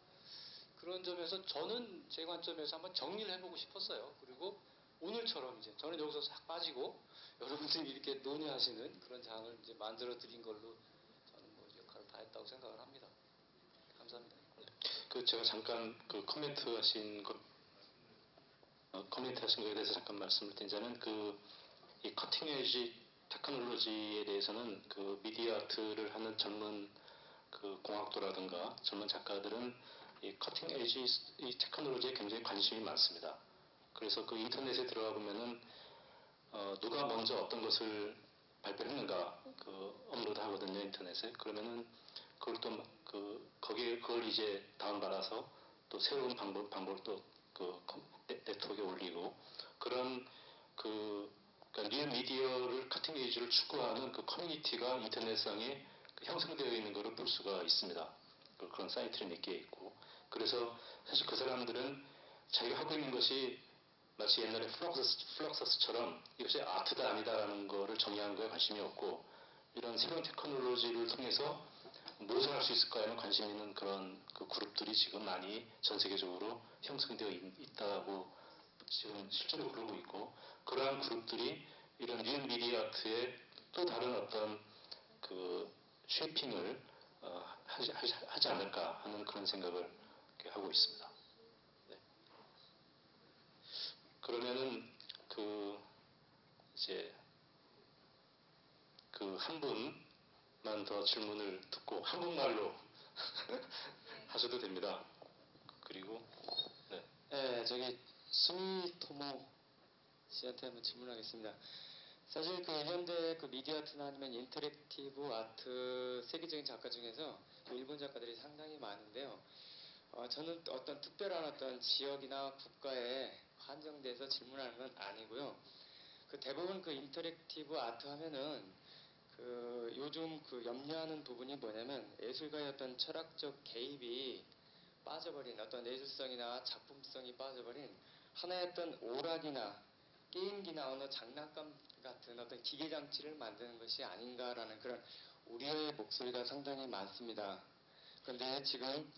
그런 점에서 저는 제 관점에서 한번 정리를 해보고 싶었어요. 그리고 오늘처럼 이제 저는 여기서 싹 빠지고 여러분들이 이렇게 논의하시는 그런 장을 이제 만들어 드린 걸로 저는 뭐 역할을 다 했다고 생각을 합니다. 감사합니다. 제가 잠깐 코멘트하신 거에 대해서 잠깐 말씀을 드리자면 이 커팅 에지 테크놀로지에 대해서는 미디어 아트를 하는 젊은 공학도라든가 젊은 작가들은 이 커팅 에지 이 테크놀로지에 굉장히 관심이 많습니다. 그래서 인터넷에 들어가 보면은 누가 먼저 어떤 것을 발표했는가 업로드 하거든요, 인터넷에. 그러면은 그걸 또 거기에 그걸 이제 다운받아서 또 새로운 방법을 또 네트워크에 올리고, 그런 그러니까 뉴 미디어를 커팅 에이지를 추구하는 커뮤니티가 인터넷상에 형성되어 있는 것을 볼 수가 있습니다. 그런 사이트를 몇 개 있고, 그래서 사실 그 사람들은 자기가 하고 있는 것이 마치 옛날에 플럭서스처럼 이것이 아트다 아니다라는 거를 정의하는 거에 관심이 없고, 이런 새로운 테크놀로지를 통해서 무엇을 할 수 있을까 하는 관심 있는 그런 그룹들이 지금 많이 전 세계적으로 형성되어 있다고 지금 실제로 그러고 있고, 그러한 그룹들이 이런 뉴 미디어 아트의 또 다른 어떤 쉐이핑을 하지 않을까 하는 그런 생각을 이렇게 하고 있습니다. 네. 그러면은 이제 한 분만 더 질문을 듣고 한국말로 하셔도 됩니다. 그리고 네, 저기 스미토모 씨한테 한번 질문하겠습니다. 사실 현대 미디어 아트나 아니면 인터랙티브 아트 세계적인 작가 중에서 일본 작가들이 상당히 많은데요. 저는 어떤 특별한 어떤 지역이나 국가에 한정돼서 질문하는 건 아니고요. 대부분 인터랙티브 아트 하면은 요즘 염려하는 부분이 뭐냐면 예술가의 어떤 철학적 개입이 빠져버린 어떤 예술성이나 작품성이 빠져버린 하나의 어떤 오락이나 게임기나 어느 장난감 같은 어떤 기계장치를 만드는 것이 아닌가라는 그런 우려의 목소리가 상당히 많습니다. 그런데 지금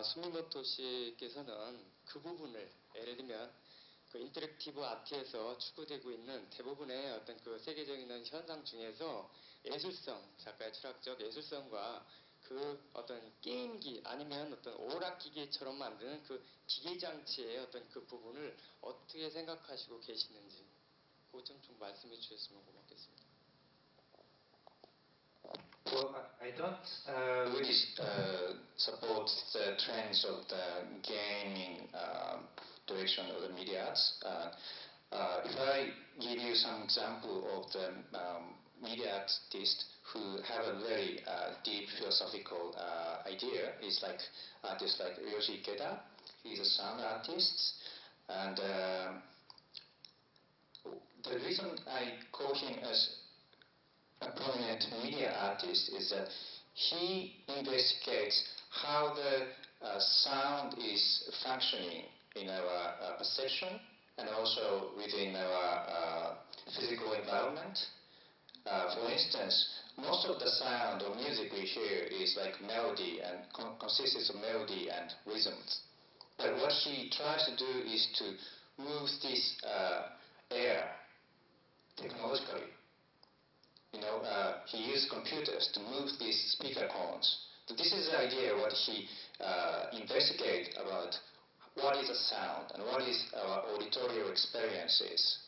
수미모토 씨께서는 그 부분을 예를 들면 인터랙티브 아트에서 추구되고 있는 대부분의 어떤 세계적인 현상 중에서 예술성, 작가의 철학적 예술성과 어떤 게임기 아니면 어떤 오락기계처럼 만드는 기계장치의 어떤 부분을 어떻게 생각하시고 계시는지 그것 좀 말씀해 주셨으면 고맙겠습니다. Well, I don't really support the trends of the gaming direction of the media arts. If I give you some example of the media artists who have a very deep philosophical idea, is like artists like Ryoji Ikeda. He's a sound artist, and the reason I call him as a prominent media artist is that he investigates how the sound is functioning in our perception and also within our physical environment. For instance, most of the sound or music we hear is like melody and consists of melody and rhythms. But what he tries to do is to move this air technologically. He used computers to move these speaker cones. So this is the idea what he investigates about what is a sound and what is our auditory experiences.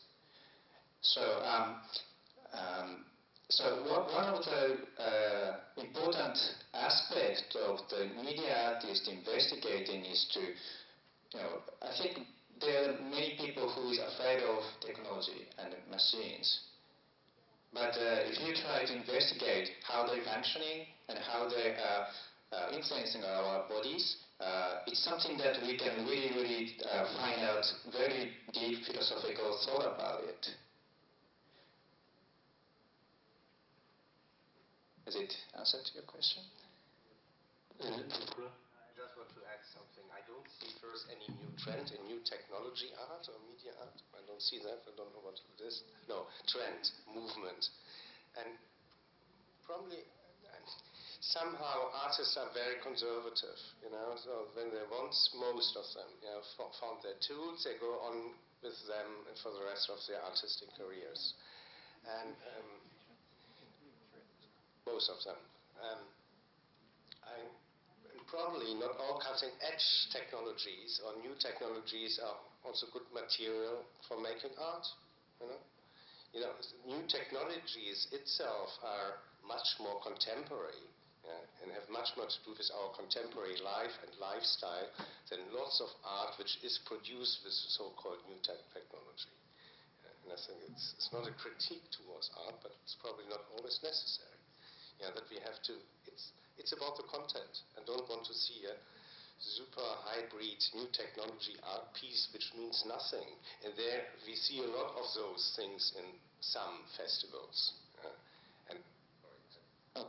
So, one of the important aspects of the media artist investigating is to, I think there are many people who is afraid of technology and machines. But if you try to investigate how they're functioning and how they are influencing our bodies, it's something that we can really find out very deep philosophical thought about it. Has it answered your question? I just want to add something. I don't see first any new trend in new technology art or media art. I don't see that. I don't know what it is. No, trend, movement. And probably somehow artists are very conservative, so when they want, most of them, found their tools, they go on with them for the rest of their artistic careers. And most of them. Probably not all cutting-edge technologies or new technologies are also good material for making art. New technologies itself are much more contemporary and have much more to do with our contemporary life and lifestyle than lots of art which is produced with so-called new technology. And I think it's not a critique towards art, but it's probably not always necessary. That we have to, it's about the content. I don't want to see a super hybrid new technology art piece which means nothing. And there we see a lot of those things in some festivals.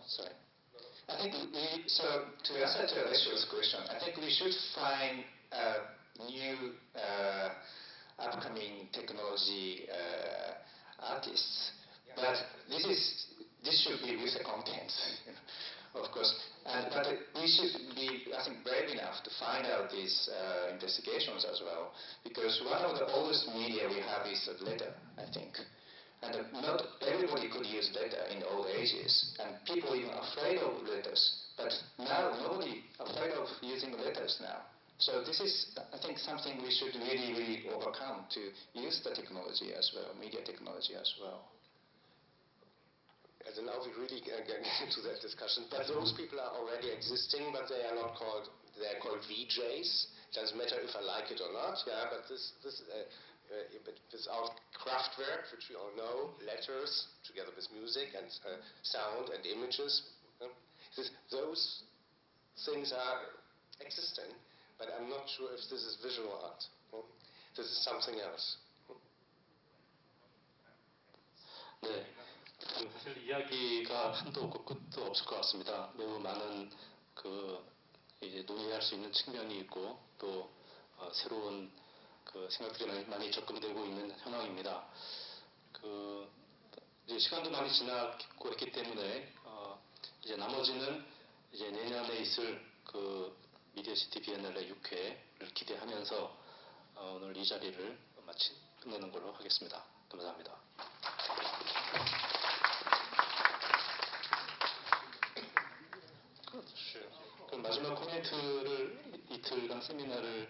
Sorry. I think to answer to Alessio's question, I think we should find new upcoming technology artists. But this should be with the content, of course. But we should be, I think, brave enough to find out these investigations as well. Because one of the oldest media we have is a letter, I think. And not everybody could use letter in old ages, and people even afraid of letters. But now nobody afraid of using letters now. So this is, I think, something we should really overcome to use the technology as well, media technology as well. And now we really get into that discussion. But those people are already existing, but they are not called. They are called VJs. Doesn't matter if I like it or not. Yeah, but without Kraftwerk, which we all know, letters together with music and sound and images, those things are existing. But I'm not sure if this is visual art. This is something else. 네, 사실 이야기가 한도 없고 끝도 없을 것 같습니다. 매우 많은 이제 논의할 수 있는 측면이 있고 또 새로운 생각들이 많이 접근되고 있는 상황입니다. 이제 시간도 많이 지났고 했기 때문에 이제 나머지는 이제 내년에 있을 미디어시티 비엔날레 6회를 기대하면서 오늘 이 자리를 끝내는 걸로 하겠습니다. 감사합니다. 그럼 마지막 코멘트를 이틀간 세미나를